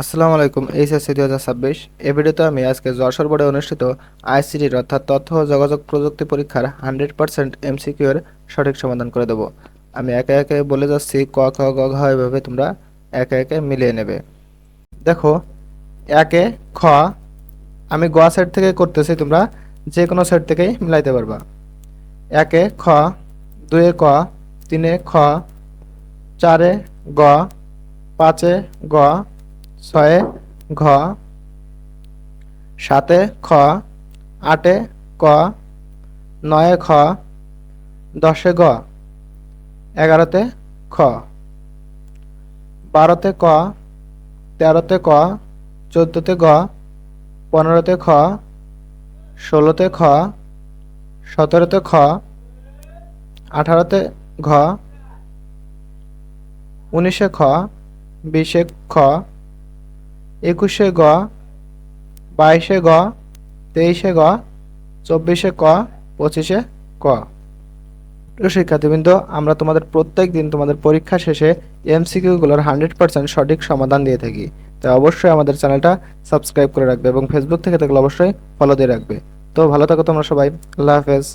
আসসালামু আলাইকুম। এইচএসসি 2026 এই ভিডিওতে আমি আজকে যশোর বোর্ডে অনুষ্ঠিত আইসিটির অর্থাৎ তথ্য ও যোগাযোগ প্রযুক্তি পরীক্ষার 100% এমসিকিউ এর সঠিক সমাধান করে দেব। আমি একে একে বলে যাচ্ছি, ক খ গ ঘ এভাবে তোমরা একে একে মিলিয়ে নেবে। দেখো, একে খ আমি গ সেট থেকে করতেছি, তোমরা যে কোনো সেট থেকেই মিলাইতে পারবা। একে খ, দুয়ে ক, তিনে খ, চারে গ, পাঁচে গ, ছয়ে ঘ, সাতে খ, আটে ক, নয়ে খ, দশে গ, এগারোতে খ, বারোতে ক, তেরোতে ক, চোদ্দোতে গ, পনেরোতে খ, ষোলোতে খ, সতেরোতে খ, আঠারোতে ঘ, উনিশে খ, বিশে খ, একুশে গ, বাইশে গ, তেইশে গ, চব্বিশে ক, পঁচিশে ক। প্রিয় শিক্ষার্থীবৃন্দ, আমরা তোমাদের প্রত্যেক দিন তোমাদের পরীক্ষা শেষে এমসিকিউগুলোর 100% সঠিক সমাধান দিয়ে থাকি। তাই অবশ্যই আমাদের চ্যানেলটা সাবস্ক্রাইব করে রাখবে এবং ফেসবুক থেকে থাকলে অবশ্যই ফলো দিয়ে রাখবে। তো ভালো থাকো তোমরা সবাই। আল্লাহ হাফেজ।